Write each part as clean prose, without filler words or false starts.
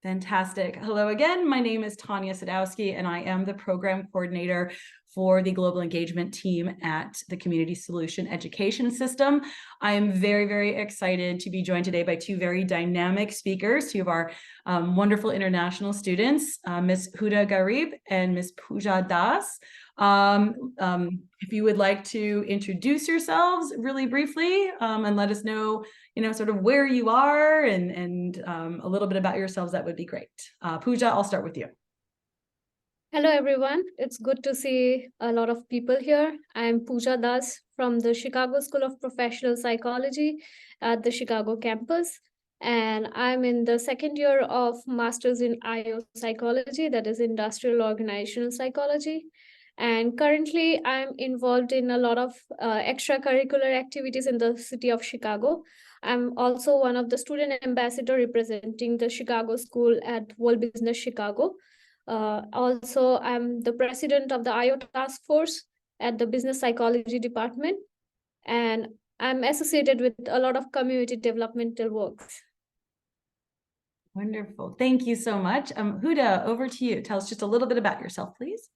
Fantastic. Hello again. My name is Tanya Sadowski, and I am the program coordinator for the global engagement team at the Community Solution Education System. I am very, very excited to be joined today by two very dynamic speakers, two of our wonderful international students, Ms. Huda Garib and Ms. Pooja Das. If you would like to introduce yourselves really briefly and let us know, sort of where you are and a little bit about yourselves, that would be great. Pooja, I'll start with you. Hello, everyone. It's good to see a lot of people here. I'm Pooja Das from the Chicago School of Professional Psychology at the Chicago campus. And I'm in the second year of Masters in IO Psychology, that is Industrial Organizational Psychology. And currently, I'm involved in a lot of extracurricular activities in the city of Chicago. I'm also one of the student ambassador representing the Chicago School at World Business Chicago. Also, I'm the president of the IO task force at the business psychology department, and I'm associated with a lot of community developmental works. Wonderful. Thank you so much. Huda, over to you. Tell us just a little bit about yourself, please.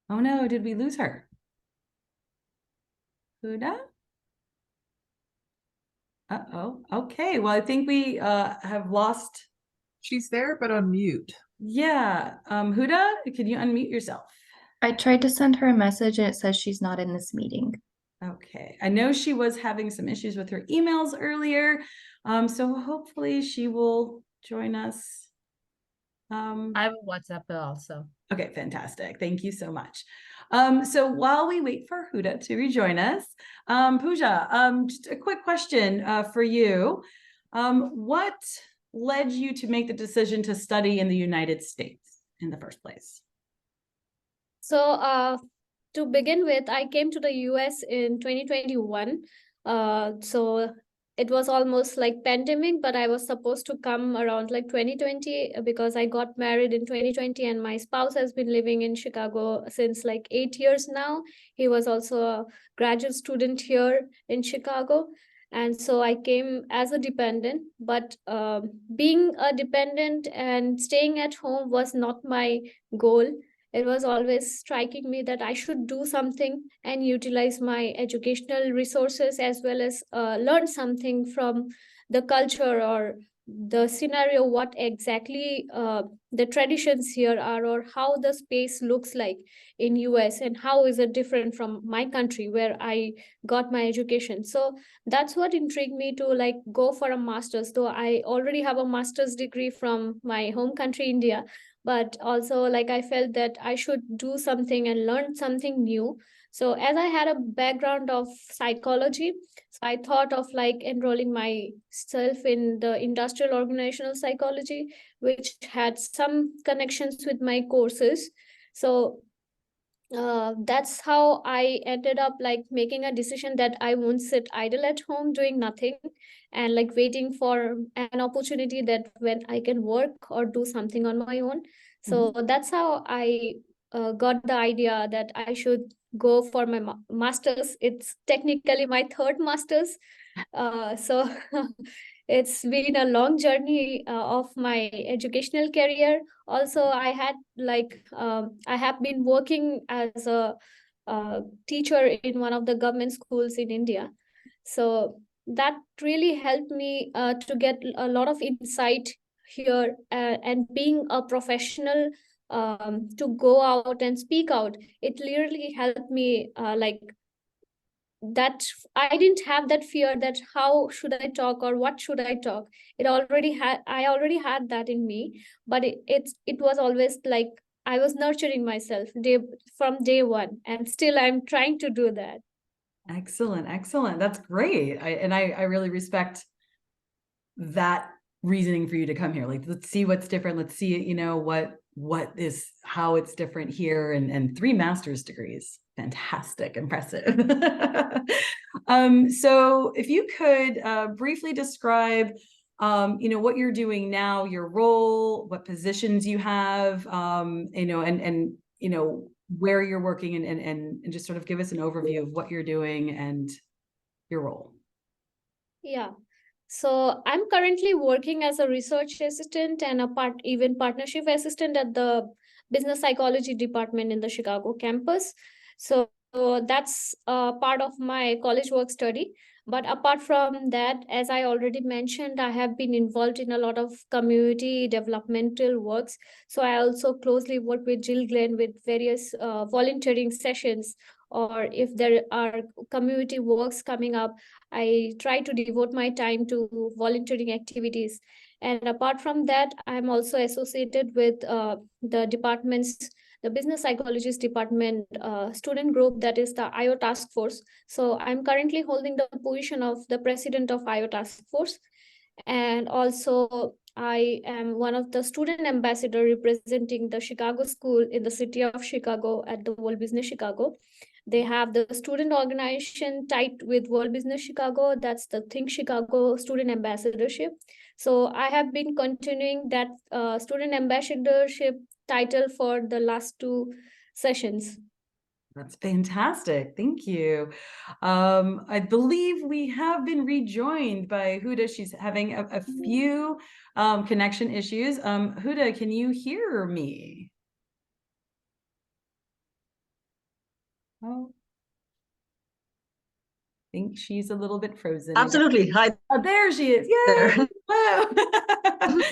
Oh no, did we lose her? Huda? Uh-oh. Okay. Well, I think we have lost. She's there, but on mute. Yeah. Huda, can you unmute yourself? I tried to send her a message and it says she's not in this meeting. Okay. I know she was having some issues with her emails earlier. So hopefully she will join us. I have a WhatsApp also. Okay, fantastic. Thank you so much. So while we wait for Huda to rejoin us, Pooja, just a quick question for you. What led you to make the decision to study in the United States in the first place? So to begin with, I came to the US in 2021. So it was almost like pandemic, but I was supposed to come around like 2020 because I got married in 2020 and my spouse has been living in Chicago since like 8 years now. He was also a graduate student here in Chicago. And so I came as a dependent, but being a dependent and staying at home was not my goal. It was always striking me that I should do something and utilize my educational resources as well as learn something from the culture or the scenario, what exactly the traditions here are, or how the space looks like in US and how is it different from my country where I got my education. So that's what intrigued me to like go for a master's, though I already have a master's degree from my home country, India. But also like I felt that I should do something and learn something new. So as I had a background of psychology, so I thought of like enrolling myself in the industrial organizational psychology, which had some connections with my courses. So that's how I ended up like making a decision that I won't sit idle at home doing nothing and like waiting for an opportunity that when I can work or do something on my own. So that's how I got the idea that I should go for my master's. It's technically my third master's. So it's been a long journey of my educational career. Also, I had like I have been working as a teacher in one of the government schools in India. So that really helped me to get a lot of insight here, and being a professional, to go out and speak out, it literally helped me like that I didn't have that fear that how should I talk or what should I talk. I already had that in me, but it was always like I was nurturing myself from day one, and still I'm trying to do that. Excellent. That's great. I really respect that reasoning for you to come here. Like, let's see what's different. Let's see, how it's different here, and 3 master's degrees. Fantastic, impressive. So if you could briefly describe, what you're doing now, your role, what positions you have, and where you're working, and just sort of give us an overview of what you're doing and your role. Yeah. So I'm currently working as a research assistant and even partnership assistant at the business psychology department in the Chicago campus. So that's part of my college work study. But apart from that, as I already mentioned, I have been involved in a lot of community developmental works. So I also closely work with Jill Glenn with various volunteering sessions, or if there are community works coming up, I try to devote my time to volunteering activities. And apart from that, I'm also associated with the business psychologist department student group, that is the IO task force. So I'm currently holding the position of the president of IO task force. And also I am one of the student ambassador representing the Chicago school in the city of Chicago at the World Business Chicago. They have the student organization tied with World Business Chicago. That's the Think Chicago Student Ambassadorship. So I have been continuing that student ambassadorship title for the last two sessions. That's fantastic. Thank you. I believe we have been rejoined by Huda. She's having a few connection issues. Huda, can you hear me? Oh, I think she's a little bit frozen. Absolutely. Hi Oh, there she is. there. Yay! Hello.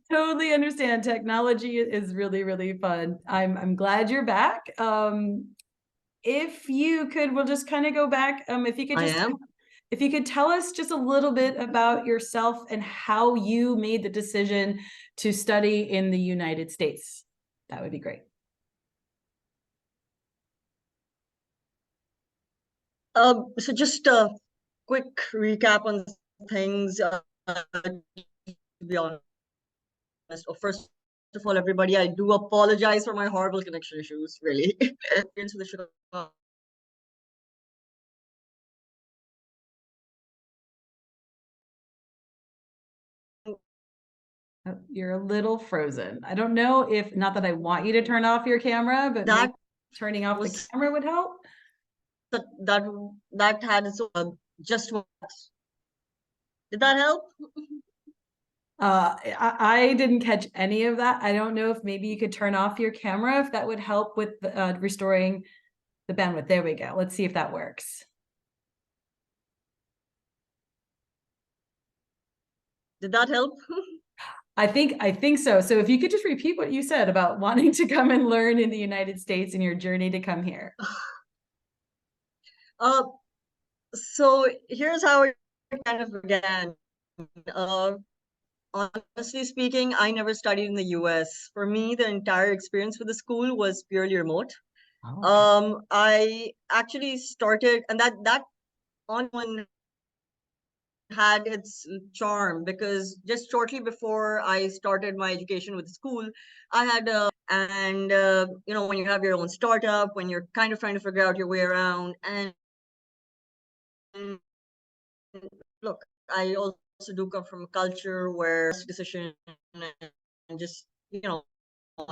Totally understand. Technology is really, really fun. I'm glad you're back. If you could, we'll just kind of go back. If you could I just, am. if you could tell us just a little bit about yourself and how you made the decision to study in the United States, that would be great. So just a quick recap on things. To be honest, first of all, everybody, I do apologize for my horrible connection issues. Really, into the Chicago. Oh, you're a little frozen. I don't know if, not that I want you to turn off your camera, but That maybe turning off the was camera would help. that had its just what? Did that help? I didn't catch any of that. I don't know if maybe you could turn off your camera, if that would help with restoring the bandwidth. There we go. Let's see if that works. Did that help? I think so. So if you could just repeat what you said about wanting to come and learn in the United States and your journey to come here. Uh, so here's how it kind of began. Uh, Honestly speaking, I never studied in the US. For me, the entire experience with the school was purely remote. Oh, I actually started, and that on one had its charm because just shortly before I started my education with the school, I had and you know, when you have your own startup, when you're kind of trying to figure out your way around, and look, I also do come from a culture where decision and just, you know,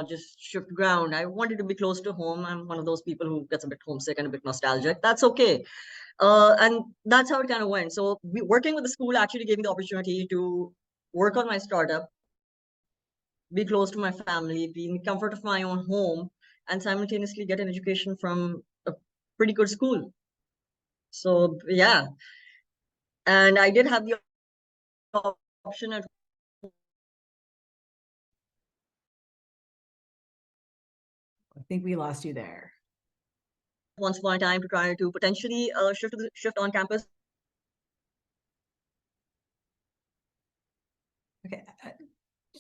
just shift ground. I wanted to be close to home. I'm one of those people who gets a bit homesick and a bit nostalgic. That's okay. And that's how it kind of went. So working with the school actually gave me the opportunity to work on my startup, be close to my family, be in the comfort of my own home, and simultaneously get an education from a pretty good school. So yeah, and I did have the option at I think we lost you there. once upon a time to try to potentially shift on campus. Okay.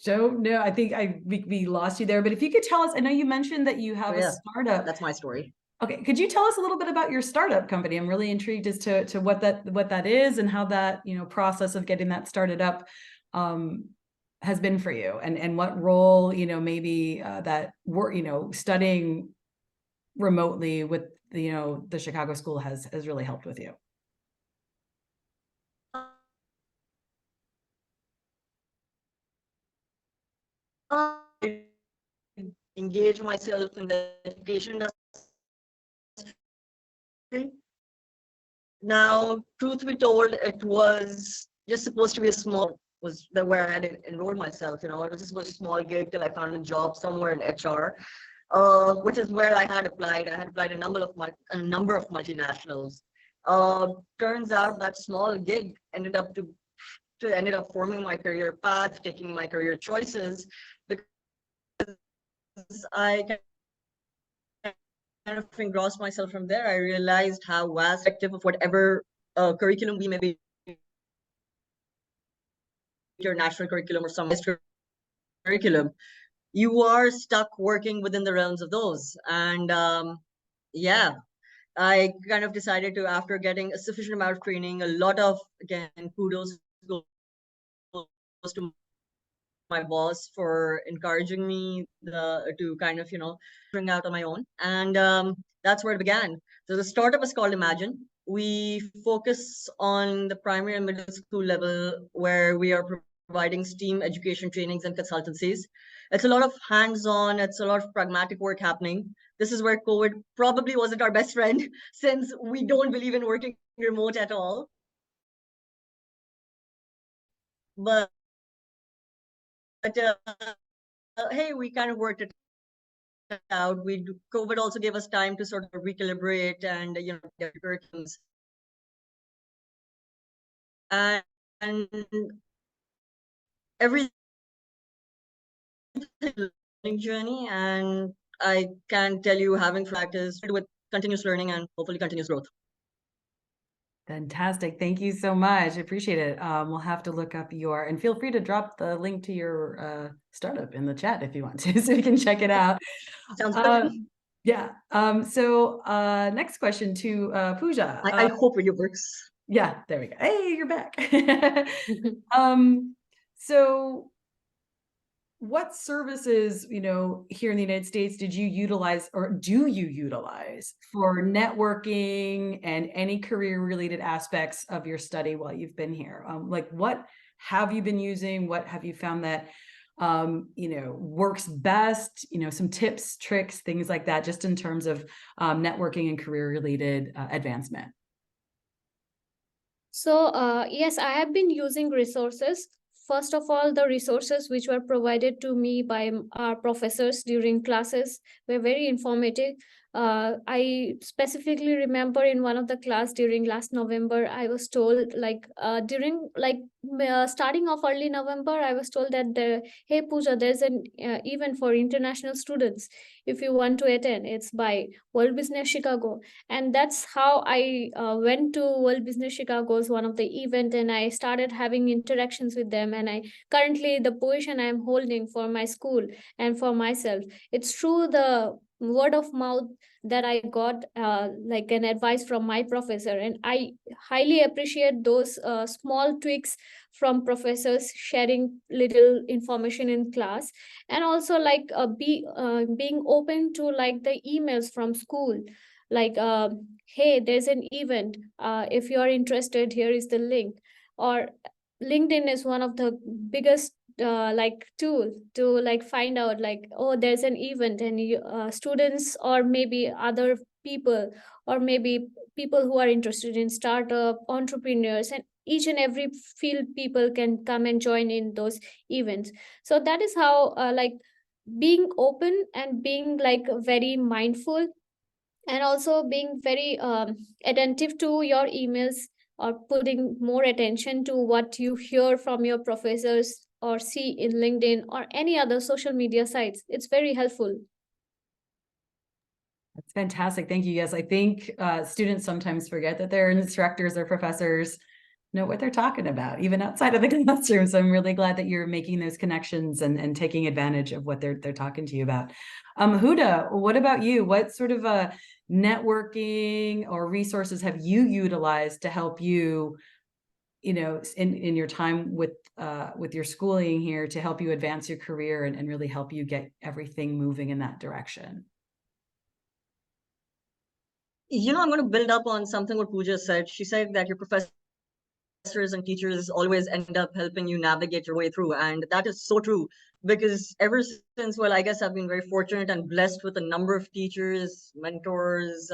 Don't know. I think we lost you there, but if you could tell us, I know you mentioned that you have So a yeah, startup. that's my story. Okay, could you tell us a little bit about your startup company? I'm really intrigued as to what that is and how that, you know, process of getting that started up has been for you, and what role, you know, maybe that work, you know, studying remotely with, you know, the Chicago school has really helped with you. I engage myself in the education industry. Now, truth be told, it was just supposed to be a small, was the where I had enrolled myself, you know, it was just a small gig till I found a job somewhere in HR, which is where I had applied. I had applied a number of multinationals. Turns out that small gig ended up forming my career path, taking my career choices, because I kind of engrossed myself from there. I realized how vast effective of whatever curriculum we may be, your national curriculum or some curriculum, you are stuck working within the realms of those. And yeah, I kind of decided to, after getting a sufficient amount of training, a lot of, again, kudos goes to my boss for encouraging me to kind of, bring out on my own. And that's where it began. So the startup is called Imagine. We focus on the primary and middle school level, where we are providing STEAM education trainings and consultancies. It's a lot of hands-on, it's a lot of pragmatic work happening. This is where COVID probably wasn't our best friend, since we don't believe in working remote at all. But hey, we kind of worked it out. COVID also gave us time to sort of recalibrate and get curriculums. And every learning journey, and I can tell you, having practice with continuous learning and hopefully continuous growth. Fantastic. Thank you so much. Appreciate it. We'll have to look up and feel free to drop the link to your startup in the chat if you want to, so you can check it out. Sounds good. Yeah. So next question to Pooja. I hope video works. Yeah, there we go. Hey, you're back. So what services, here in the United States did you utilize, or do you utilize, for networking and any career-related aspects of your study while you've been here? Like, what have you been using? What have you found that, works best? Some tips, tricks, things like that, just in terms of networking and career-related advancement. So, yes, I have been using resources. First of all, the resources which were provided to me by our professors during classes were very informative. I specifically remember in one of the class during last November, I was told, during starting of early November, I was told that hey Pooja, there's an event for international students. If you want to attend, it's by World Business Chicago. And that's how I went to World Business Chicago's one of the event, and I started having interactions with them. And I currently, the position I'm holding for my school and for myself, it's through the word of mouth that I got like an advice from my professor. And I highly appreciate those small tweaks from professors sharing little information in class. And also being open to like the emails from school, like hey, there's an event, if you are interested, here is the link. Or LinkedIn is one of the biggest like tool to like find out like, oh, there's an event, and students or maybe other people, or maybe people who are interested in startup entrepreneurs and each and every field people can come and join in those events. So that is how being open and being like very mindful, and also being very attentive to your emails, or putting more attention to what you hear from your professors or see in LinkedIn or any other social media sites. It's very helpful. That's fantastic. Thank you. Yes, I think students sometimes forget that their instructors or professors know what they're talking about, even outside of the classroom. So I'm really glad that you're making those connections and taking advantage of what they're talking to you about. Huda, what about you? What sort of networking or resources have you utilized to help you, in your time with your schooling here, to help you advance your career and really help you get everything moving in that direction? I'm going to build up on something what Pooja said. She said that your professors and teachers always end up helping you navigate your way through, and that is so true. because ever since, well, I guess I've been very fortunate and blessed with a number of teachers, mentors,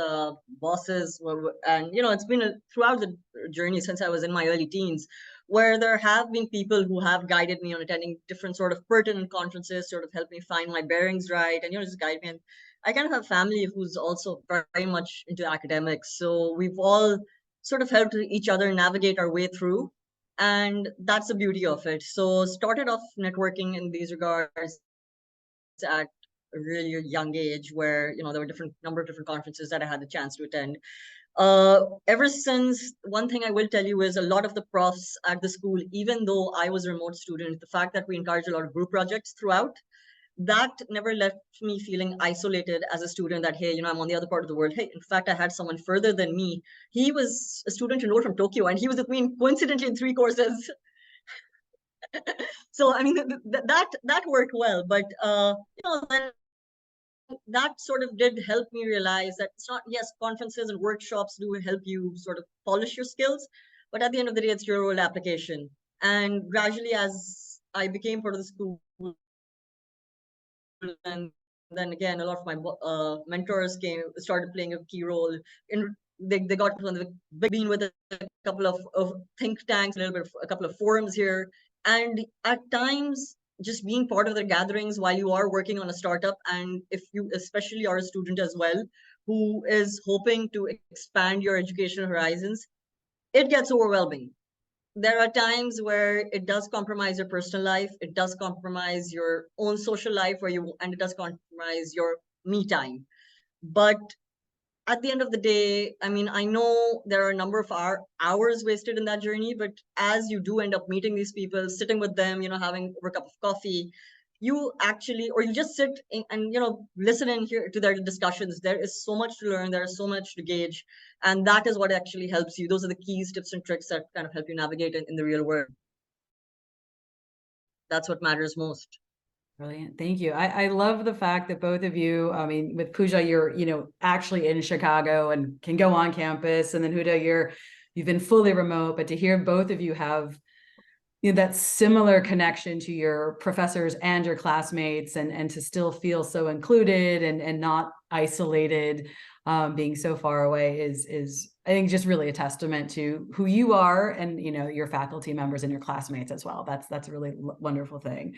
bosses, and it's been throughout the journey since I was in my early teens, where there have been people who have guided me on attending different sort of pertinent conferences, sort of helped me find my bearings right, and just guide me. And I kind of have family who's also very much into academics, so we've all sort of helped each other navigate our way through. And that's the beauty of it. So started off networking in these regards at a really young age, where there were different number of different conferences that I had the chance to attend. Ever since, one thing I will tell you is a lot of the profs at the school, even though I was a remote student, the fact that we encouraged a lot of group projects throughout, that never left me feeling isolated as a student, that hey, I'm on the other part of the world. Hey, in fact, I had someone further than me. He was a student enrolled from Tokyo, and he was with me coincidentally in 3 courses. So I mean, that worked well. But then that sort of did help me realize that it's not, yes, conferences and workshops do help you sort of polish your skills, but at the end of the day, it's your role application. And gradually, as I became part of the school, and then again, a lot of my mentors started playing a key role in. They got on the big bean with a couple of think tanks, a couple of forums here, and at times just being part of their gatherings while you are working on a startup, and if you especially are a student as well who is hoping to expand your educational horizons, it gets overwhelming. There are times where it does compromise your personal life, it does compromise your own social life, and it does compromise your me time. But at the end of the day, I mean, I know there are a number of hours wasted in that journey, but as you do end up meeting these people, sitting with them, having over a cup of coffee, you actually, or you just sit and listen and hear to their discussions. There is so much to learn, there is so much to gauge, and that is what actually helps you. Those are the keys, tips, and tricks that kind of help you navigate in the real world. That's what matters most. Brilliant. Thank you. I love the fact that both of you, I mean, with Pooja, you're, actually in Chicago and can go on campus. And then Huda, you've been fully remote, but to hear both of you have, that similar connection to your professors and your classmates, and to still feel so included and not isolated, being so far away is I think just really a testament to who you are and, your faculty members and your classmates as well. That's a really wonderful thing.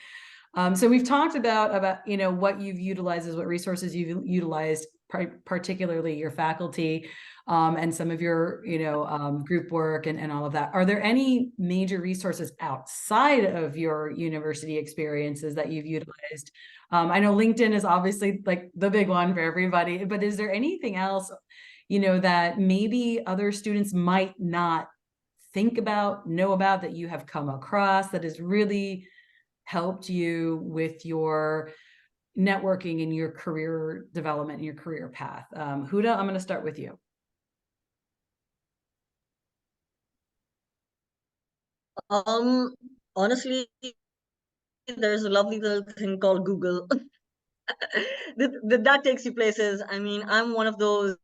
So we've talked about what you've utilized, what resources you've utilized, particularly your faculty, and some of your group work and all of that. Are there any major resources outside of your university experiences that you've utilized? I know LinkedIn is obviously like the big one for everybody, but is there anything else that maybe other students might not think about, know about, that you have come across that is really helped you with your networking and your career development and your career path? Huda, I'm going to start with you. Honestly, there's a lovely little thing called Google. that takes you places. I mean, I'm one of those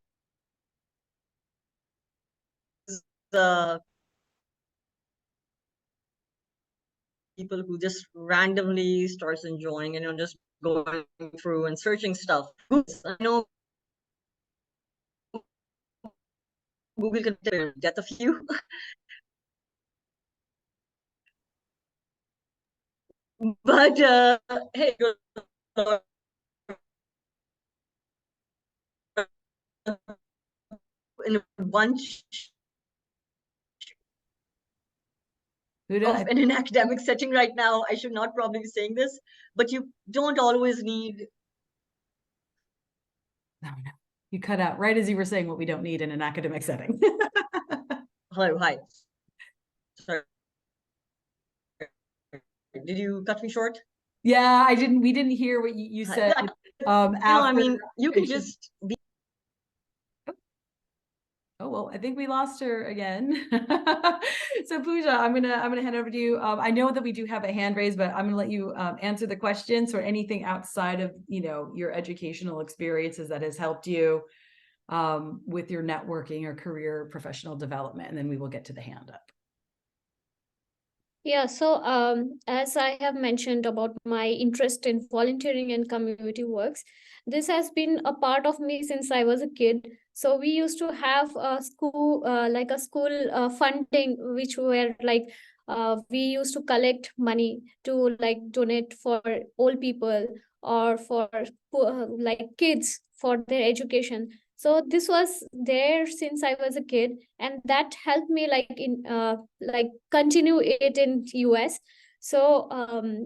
people who just randomly starts enjoying and just going through and searching stuff. I know Google can get a few. But hey, in a bunch Huda, in an academic setting right now, I should not probably be saying this, but you don't always need. no, you cut out right as you were saying what we don't need in an academic setting. Hi. Sorry. Did you cut me short? Yeah, we didn't hear what you said. I mean, you can just be. Oh, well, I think we lost her again. So Pooja, I'm gonna hand over to you. I know that we do have a hand raised, but I'm gonna let you answer the question. So anything outside of your educational experiences that has helped you with your networking or career professional development, and then we will get to the hand up. Yeah, so as I have mentioned about my interest in volunteering and community works, this has been a part of me since I was a kid. So we used to have a school, like a school funding, which were like we used to collect money to like donate for old people or for like kids for their education. So this was there since I was a kid, and that helped me like in like continue it in US. So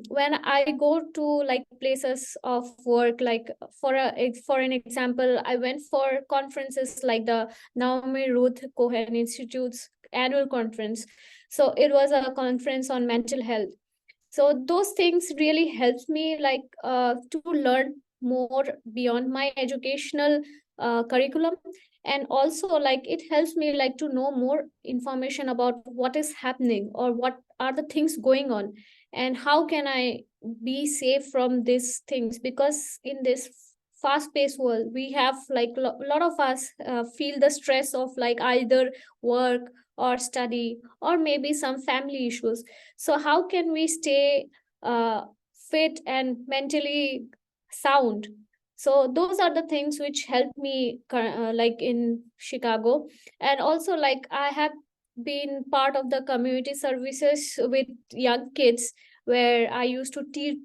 when I go to like places of work, like for an example, I went for conferences like the Naomi Ruth Cohen Institute's annual conference. So it was a conference on mental health. So those things really helps me like to learn more beyond my educational curriculum, and also like it helps me like to know more information about what is happening or what are the things going on, and how can I be safe from these things, because in this fast paced world we have like a lot of us feel the stress of like either work or study or maybe some family issues. So how can we stay uh, fit and mentally sound? So those are the things which helped me like in Chicago. And also like I have been part of the community services with young kids, where I used to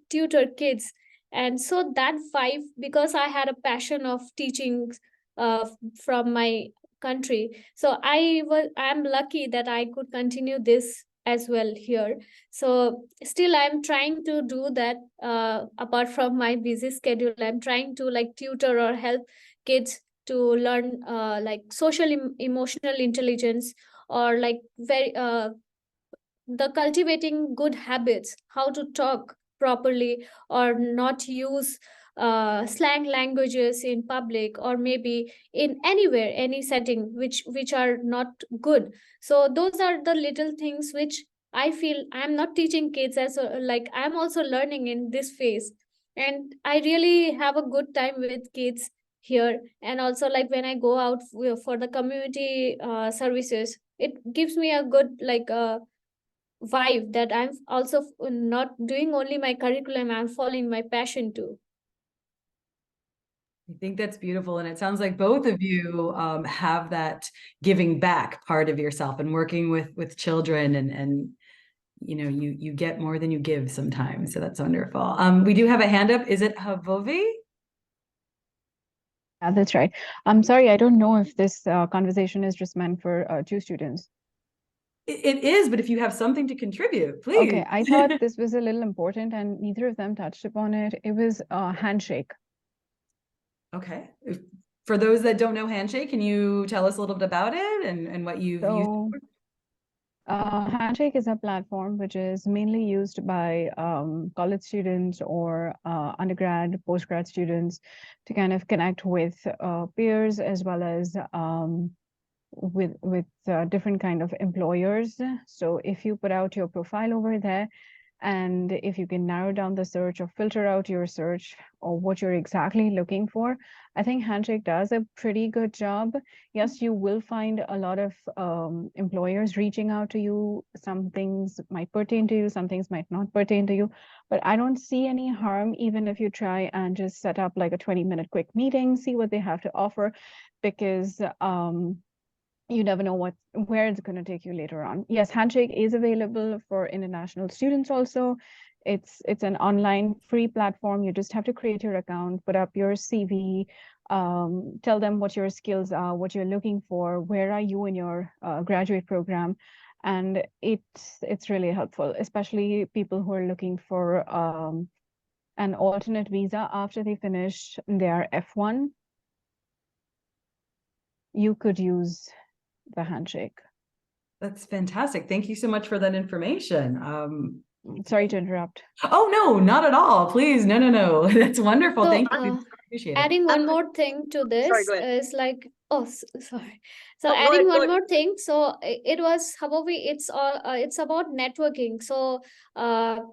tutor kids. And so that vibe, because I had a passion of teaching uh, from my country, so I'm lucky that I could continue this as well here. So still I'm trying to do that, apart from my busy schedule. I'm trying to like tutor or help kids to learn like social emotional intelligence, or like very the cultivating good habits, how to talk properly or not use slang languages in public, or maybe in anywhere any setting which are not good. So those are the little things which I feel I'm not teaching kids as like I'm also learning in this phase. And I really have a good time with kids here. And also like when I go out for the community services, it gives me a good like vibe that I'm also not doing only my curriculum, I'm following my passion too. I think that's beautiful. And it sounds like both of you have that giving back part of yourself and working with children, and you know, you get more than you give sometimes. So that's wonderful. We do have a hand up. Is it Havovi? Yeah, that's right. I'm sorry, I don't know if this conversation is just meant for two students. It is, but if you have something to contribute, please. Okay, I thought this was a little important and neither of them touched upon it. It was a handshake. Okay. For those that don't know Handshake, can you tell us a little bit about it and what you've used? So, Handshake is a platform which is mainly used by college students or undergrad, postgrad students to kind of connect with peers, as well as with different kind of employers. So if you put out your profile over there, and if you can narrow down the search or filter out your search or what you're exactly looking for, I think Handshake does a pretty good job. Yes, you will find a lot of employers reaching out to you. Some things might pertain to you, some things might not pertain to you, but I don't see any harm even if you try and just set up like a 20-minute quick meeting, see what they have to offer, because you never know where it's going to take you later on. Yes, Handshake is available for international students also. It's an online free platform. You just have to create your account, put up your CV, tell them what your skills are, what you're looking for, where are you in your graduate program, and it's really helpful, especially people who are looking for an alternate visa after they finish their F1. You could use the Handshake. That's fantastic. Thank you so much for that information. Sorry to interrupt. Oh, no, not at all. Please. No. That's wonderful. So, Thank you. Appreciate it. adding one more thing to Sorry, this go ahead. is like, oh, sorry. So No, go adding ahead, go one ahead. more thing. So it was, however, it's about networking. So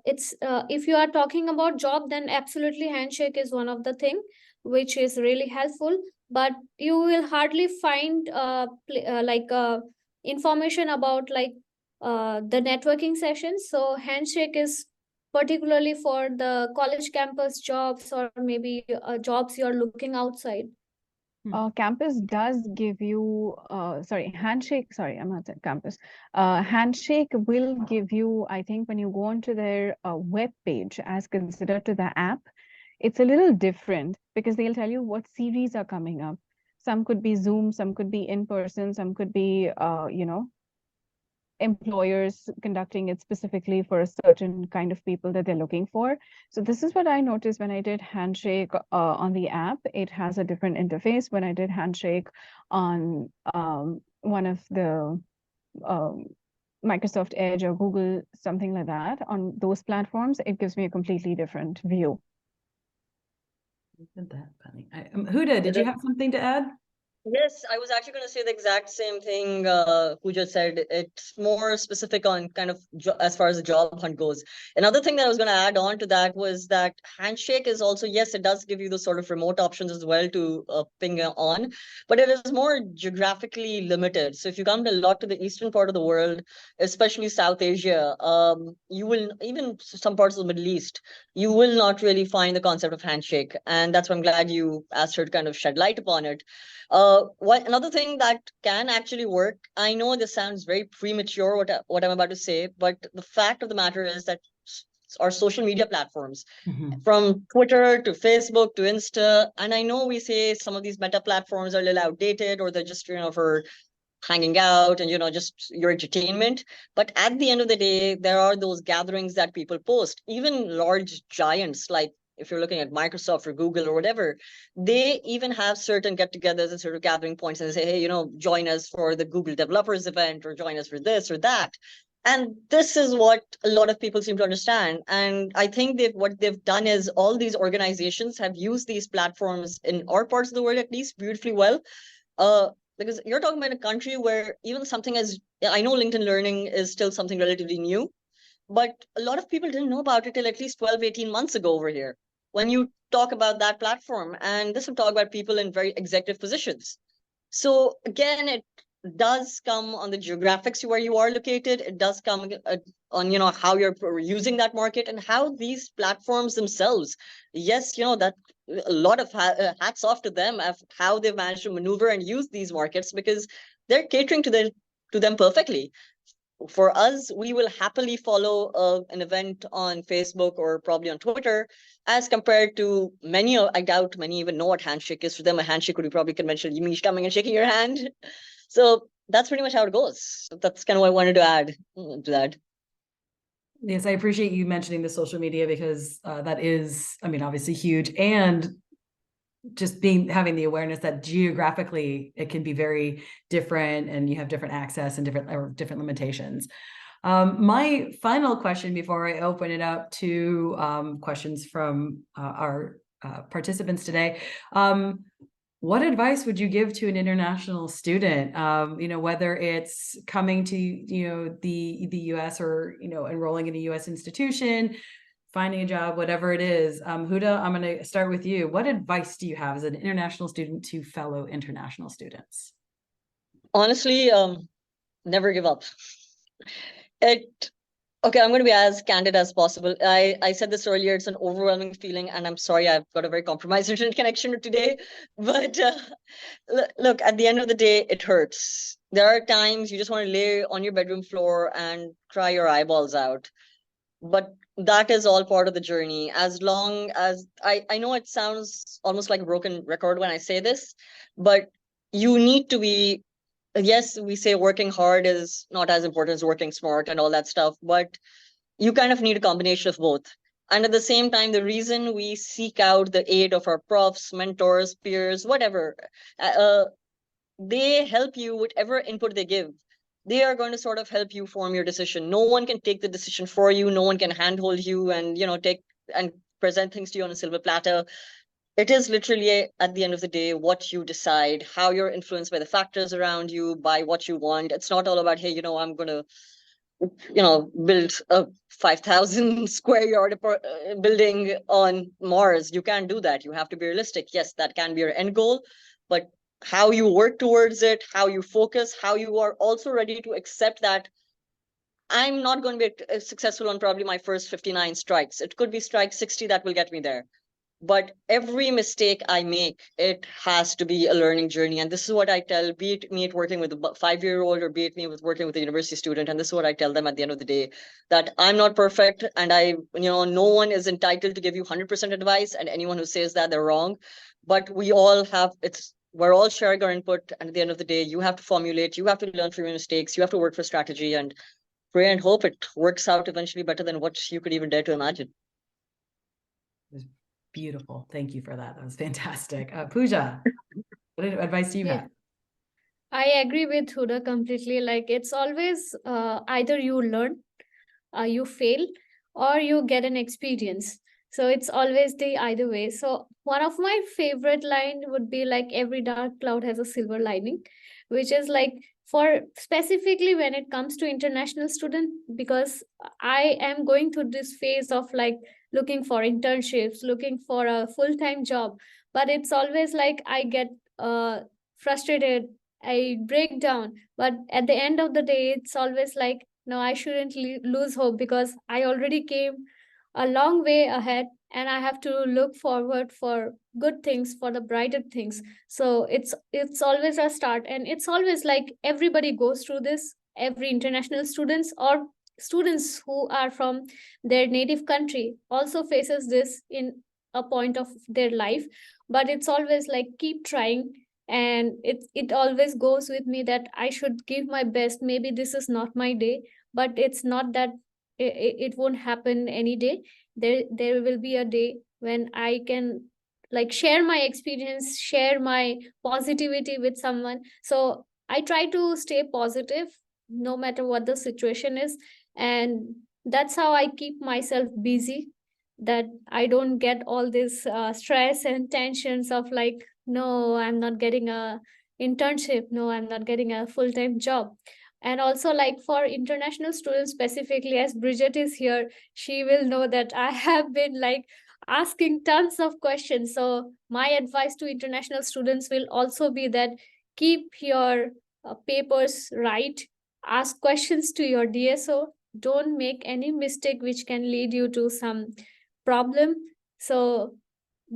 it's if you are talking about job, then absolutely Handshake is one of the thing which is really helpful. But you will hardly find like information about like the networking sessions. So handshake is particularly for the college campus jobs, or maybe jobs you're looking outside. Campus does give you, handshake, sorry, I'm not at campus. Handshake will give you, I think, when you go onto their web page as considered to the app, it's a little different because they'll tell you what series are coming up. Some could be Zoom, some could be in person, some could be, employers conducting it specifically for a certain kind of people that they're looking for. So this is what I noticed when I did handshake on the app. It has a different interface. When I did handshake on one of the Microsoft Edge or Google, something like that, on those platforms, it gives me a completely different view. Isn't that funny? Huda, did you have something to add? Yes, I was actually going to say the exact same thing who just said. It's more specific on kind of as far as the job hunt goes. Another thing that I was going to add on to that was that handshake is also, yes, it does give you those sort of remote options as well to ping on, but it is more geographically limited. So if you come a lot to the eastern part of the world, especially South Asia, you will, even some parts of the Middle East, you will not really find the concept of handshake. And that's why I'm glad you asked her to kind of shed light upon it. Another thing that can actually work, I know this sounds very premature, what I'm about to say, but the fact of the matter is that our social media platforms, from Twitter to Facebook to Insta, and I know we say some of these meta platforms are a little outdated, or they're just, for hanging out and, just your entertainment. But at the end of the day, there are those gatherings that people post, even large giants like, if you're looking at Microsoft or Google or whatever, they even have certain get-togethers and sort of gathering points, and they say, hey, join us for the Google developers event, or join us for this or that. And this is what a lot of people seem to understand. And I think what they've done is, all these organizations have used these platforms in our parts of the world, at least, beautifully well. Because you're talking about a country where even something as, I know LinkedIn Learning is still something relatively new, but a lot of people didn't know about it till at least 12, 18 months ago over here. When you talk about that platform, and this will talk about people in very executive positions. So again, it does come on the geographics where you are located. It does come on, how you're using that market, and how these platforms themselves, yes, that a lot of hats off to them of how they've managed to maneuver and use these markets, because they're catering to them perfectly. For us, we will happily follow an event on Facebook or probably on Twitter, as compared to many. I doubt many even know what handshake is. For them, a handshake would be probably conventional, you mean coming and shaking your hand. So that's pretty much how it goes. So that's kind of what I wanted to add to that. Yes, I appreciate you mentioning the social media, because that is, obviously huge, and just having the awareness that geographically it can be very different, and you have different access and different limitations. My final question before I open it up to questions from our participants today. What advice would you give to an international student, whether it's coming to, the US, or, enrolling in a US institution, finding a job, whatever it is? Huda, I'm going to start with you. What advice do you have as an international student to fellow international students? Honestly, never give up. Okay, I'm going to be as candid as possible. I said this earlier, it's an overwhelming feeling, and I'm sorry I've got a very compromised internet connection today. But look, at the end of the day, it hurts. There are times you just want to lay on your bedroom floor and cry your eyeballs out. But that is all part of the journey. As long as I know it sounds almost like a broken record when I say this, but you need to be, yes, we say working hard is not as important as working smart and all that stuff, but you kind of need a combination of both. And at the same time, the reason we seek out the aid of our profs, mentors, peers, whatever, they help you, whatever input they give, they are going to sort of help you form your decision. No one can take the decision for you. No one can handhold you and, take and present things to you on a silver platter. It is literally, at the end of the day, what you decide, how you're influenced by the factors around you, by what you want. It's not all about, hey, I'm going to, build a 5,000 square yard building on Mars. You can't do that. You have to be realistic. Yes, that can be your end goal, but how you work towards it, how you focus, how you are also ready to accept that I'm not going to be successful on probably my first 59 strikes. It could be strike 60 that will get me there. But every mistake I make, it has to be a learning journey. And this is what I tell, be it me working with a 5-year-old or be it me with working with a university student. And this is what I tell them at the end of the day, that I'm not perfect. And no one is entitled to give you 100% advice. And anyone who says that, they're wrong. But we're all sharing our input. And at the end of the day, you have to formulate, you have to learn from your mistakes, you have to work for strategy and pray and hope it works out eventually better than what you could even dare to imagine. Beautiful. Thank you for that. That was fantastic. Pooja, what advice do you Yeah. have? I agree with Huda completely. Like it's always either you learn, you fail, or you get an experience. So it's always the either way. So one of my favorite line would be like every dark cloud has a silver lining, which is like for specifically when it comes to international student, because I am going through this phase of like looking for internships, looking for a full-time job, but it's always like I get frustrated, I break down, but at the end of the day it's always like no, I shouldn't lose hope because I already came a long way ahead and I have to look forward for good things, for the brighter things. So it's always a start, and it's always like everybody goes through this, every international students or students who are from their native country also faces this in a point of their life. But it's always like keep trying, and it always goes with me that I should give my best. Maybe this is not my day, but it's not that it won't happen any day. There will be a day when I can like share my experience, share my positivity with someone. So I try to stay positive no matter what the situation is, and that's how I keep myself busy, that I don't get all this stress and tensions of like no, I'm not getting a internship, no, I'm not getting a full-time job. And also like for international students specifically, as Bridget is here, she will know that I have been like asking tons of questions. So my advice to international students will also be that keep your papers right, ask questions to your DSO, don't make any mistake which can lead you to some problem. So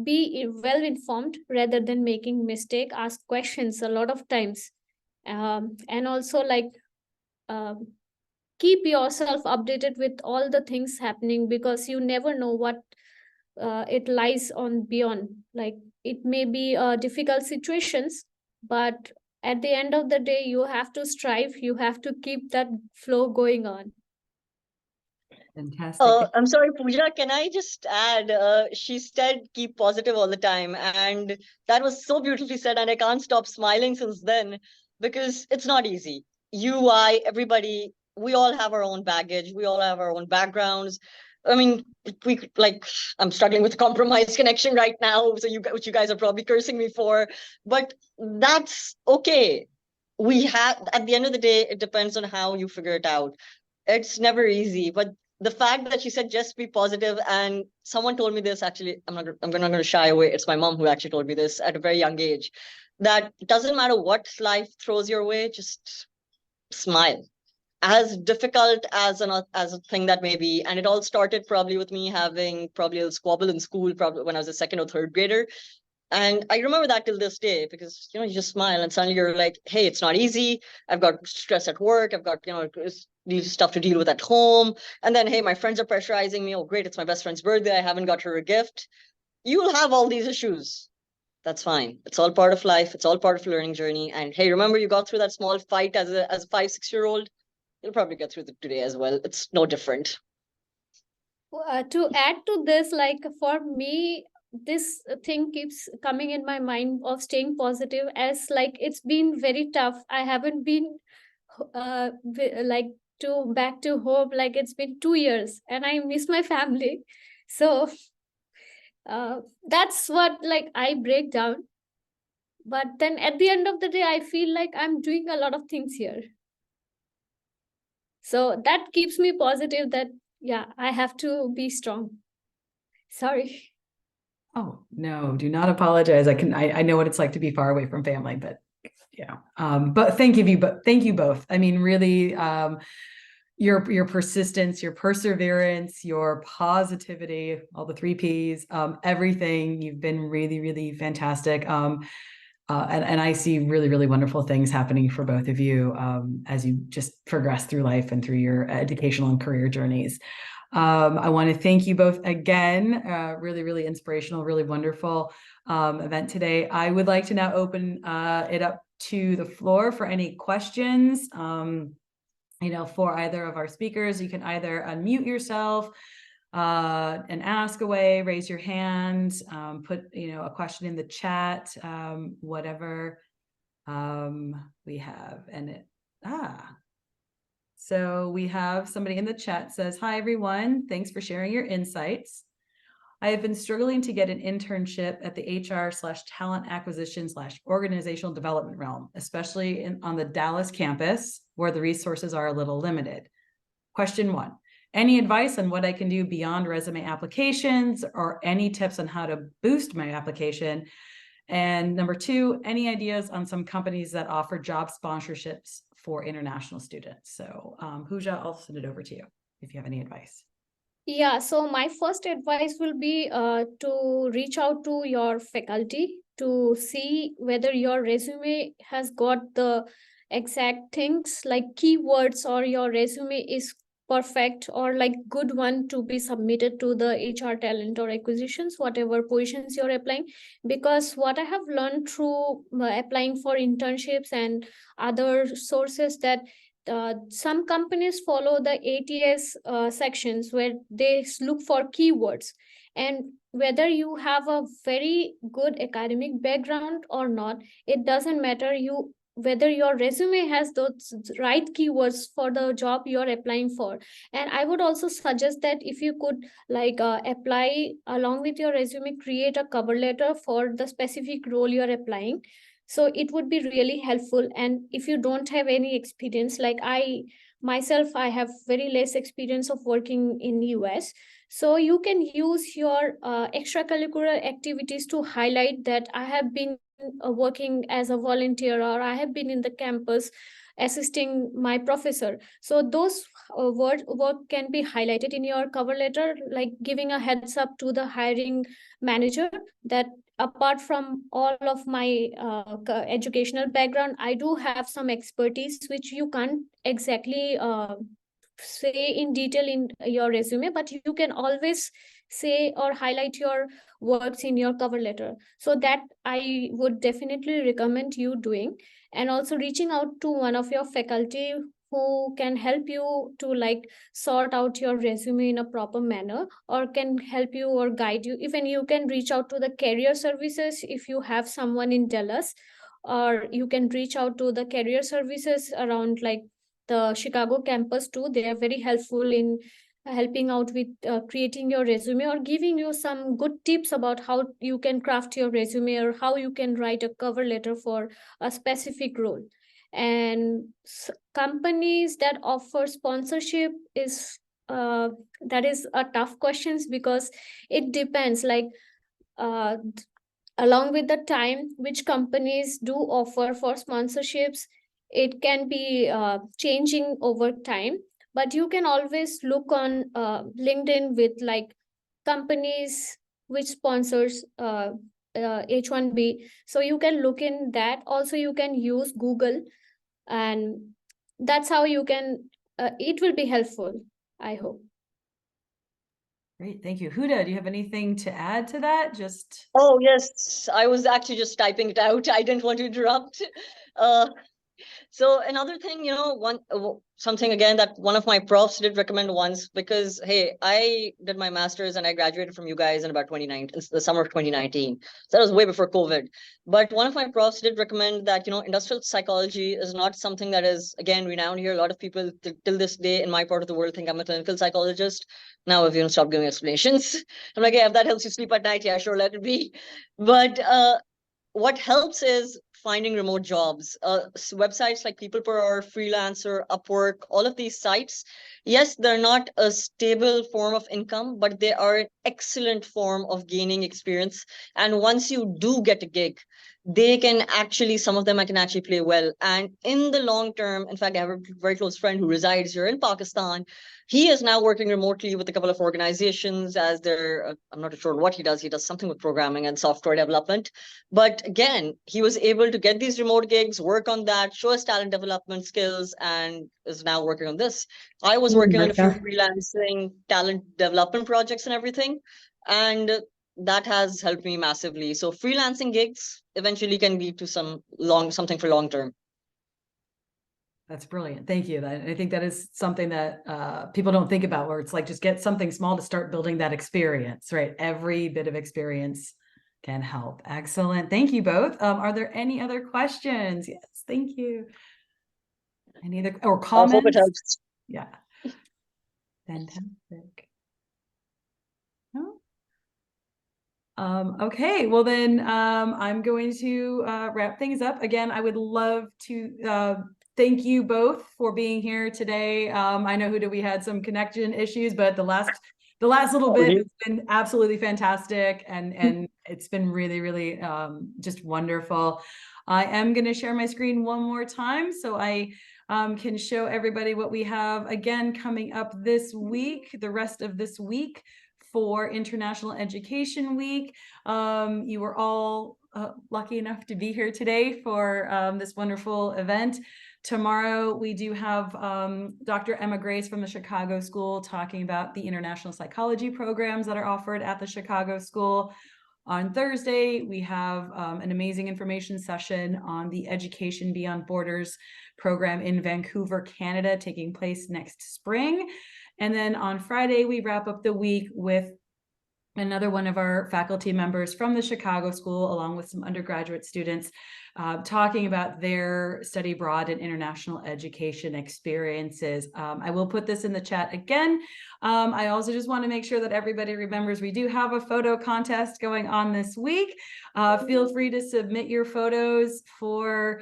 be well informed rather than making mistake, ask questions a lot of times. And also like um, keep yourself updated with all the things happening, because you never know what it lies on beyond. Like it may be difficult situations, but at the end of the day you have to strive, you have to keep that flow going on. Fantastic. I'm sorry, Pooja, can I just add, she said keep positive all the time. And that was so beautifully said. And I can't stop smiling since then because it's not easy. You, I, everybody, we all have our own baggage. We all have our own backgrounds. I mean, I'm struggling with compromised connection right now. So which you guys are probably cursing me for, but that's okay. At the end of the day, it depends on how you figure it out. It's never easy, but the fact that she said just be positive, and someone told me this actually, I'm not going to shy away. It's my mom who actually told me this at a very young age, that it doesn't matter what life throws your way, just smile. As difficult as a thing that may be. And it all started probably with me having probably a squabble in school, probably when I was a second or third grader. And I remember that till this day, because you just smile and suddenly you're like, hey, it's not easy. I've got stress at work. I've got stuff to deal with at home. And then, hey, my friends are pressurizing me. Oh, great, it's my best friend's birthday. I haven't got her a gift. You'll have all these issues. That's fine. It's all part of life. It's all part of a learning journey. And hey, remember you got through that small fight as a 5-6-year-old. You'll probably get through it today as well. It's no different. To add to this, like for me, this thing keeps coming in my mind of staying positive, as like it's been very tough. I haven't been like to back to home, like it's been 2 years and I miss my family. So that's what like I break down. But then at the end of the day, I feel like I'm doing a lot of things here. So that keeps me positive that yeah, I have to be strong. Sorry. Oh, no, do not apologize. I know what it's like to be far away from family, but yeah. But thank you both. I mean, really, your persistence, your perseverance, your positivity, all the 3 Ps, everything. You've been really, really fantastic. And I see really, really wonderful things happening for both of you as you just progress through life and through your educational and career journeys. I want to thank you both again. Really, really inspirational, really wonderful event today. I would like to now open it up to the floor for any questions. For either of our speakers. You can either unmute yourself and ask away, raise your hand, put a question in the chat, whatever we have. So we have somebody in the chat says, "Hi everyone, thanks for sharing your insights. I have been struggling to get an internship at the HR/talent acquisition/organizational development realm, especially on the Dallas campus where the resources are a little limited. Question 1, any advice on what I can do beyond resume applications or any tips on how to boost my application? And number 2, any ideas on some companies that offer job sponsorships for international students?" So Pooja, I'll send it over to you if you have any advice. Yeah, so my first advice will be to reach out to your faculty to see whether your resume has got the exact things like keywords, or your resume is perfect or like good one to be submitted to the HR talent or acquisitions, whatever positions you're applying. Because what I have learned through applying for internships and other sources, that some companies follow the ATS sections where they look for keywords, and whether you have a very good academic background or not, it doesn't matter. You whether your resume has those right keywords for the job you're applying for. And I would also suggest that if you could apply along with your resume, create a cover letter for the specific role you're applying, so it would be really helpful. And if you don't have any experience, like I myself, I have very less experience of working in US, so you can use your extracurricular activities to highlight that I have been working as a volunteer, or I have been in the campus assisting my professor. So those work can be highlighted in your cover letter, like giving a heads up to the hiring manager that apart from all of my educational background, I do have some expertise which you can't exactly say in detail in your resume, but you can always say or highlight your works in your cover letter. So that I would definitely recommend you doing. And also reaching out to one of your faculty who can help you to sort out your resume in a proper manner, or can help you or guide you. Even you can reach out to the career services if you have someone in Dallas, or you can reach out to the career services around the Chicago campus too. They are very helpful in helping out with creating your resume, or giving you some good tips about how you can craft your resume, or how you can write a cover letter for a specific role. And companies that offer sponsorship is that is a tough questions, because it depends uh, along with the time which companies do offer for sponsorships. It can be changing over time, but you can always look on LinkedIn with companies which sponsors H1B, so you can look in that. Also you can use Google, and that's how you can it will be helpful, I hope. Great, thank you. Huda, do you have anything to add to that? Oh, yes, I was actually just typing it out. I didn't want to interrupt. So another thing, something again that one of my profs did recommend once, because, hey, I did my master's and I graduated from you guys in about 2019, the summer of 2019. So that was way before COVID. But one of my profs did recommend that, industrial psychology is not something that is, again, renowned here. A lot of people till this day in my part of the world think I'm a clinical psychologist. Now, if you stop giving explanations, I'm like, yeah, if that helps you sleep at night, yeah, sure, let it be. But what helps is finding remote jobs. Websites like People Per Hour, Freelancer, Upwork, all of these sites, yes, they're not a stable form of income, but they are an excellent form of gaining experience. And once you do get a gig, they can actually, some of them I can actually play well. And in the long term, in fact, I have a very close friend who resides here in Pakistan. He is now working remotely with a couple of organizations as their, I'm not sure what he does. He does something with programming and software development. But again, he was able to get these remote gigs, work on that, show his talent development skills, and is now working on this. I was working on a few freelancing talent development projects and everything. And that has helped me massively. So freelancing gigs eventually can lead to something for long term. That's brilliant. Thank you. I think that is something that people don't think about, where it's like, just get something small to start building that experience, right? Every bit of experience can help. Excellent. Thank you both. Are there any other questions? Yes, thank you. Any other or comments? I hope it helps. Yeah. Fantastic. No? Okay, well then I'm going to wrap things up. Again, I would love to thank you both for being here today. I know, Huda, we had some connection issues, but the last little bit has been absolutely fantastic, and it's been really, really just wonderful. I am going to share my screen one more time so I can show everybody what we have again coming up this week, the rest of this week, for International Education Week. You were all lucky enough to be here today for this wonderful event. Tomorrow, we do have Dr. Emma Grace from the Chicago School talking about the international psychology programs that are offered at the Chicago School. On Thursday, we have an amazing information session on the Education Beyond Borders program in Vancouver, Canada, taking place next spring. And then on Friday, we wrap up the week with another one of our faculty members from the Chicago School, along with some undergraduate students, talking about their study abroad and international education experiences. I will put this in the chat again. I also just want to make sure that everybody remembers we do have a photo contest going on this week. Feel free to submit your photos for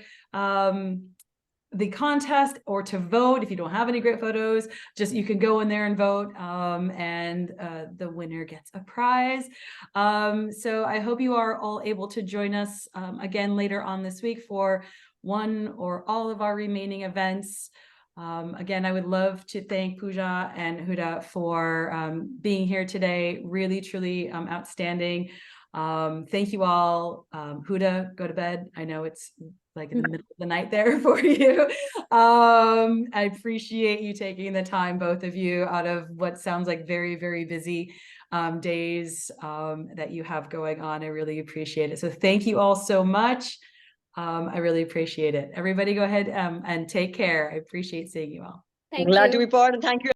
the contest or to vote. If you don't have any great photos, just you can go in there and vote, and the winner gets a prize. So I hope you are all able to join us again later on this week for one or all of our remaining events. Again, I would love to thank Pooja and Huda for being here today. Really, truly outstanding. Thank you all. Huda, go to bed. I know it's like in the middle of the night there for you. I appreciate you taking the time, both of you, out of what sounds like very, very busy days that you have going on. I really appreciate it. So thank you all so much. I really appreciate it. Everybody go ahead and take care. I appreciate seeing you all. Thank Glad you. to be part, and thank you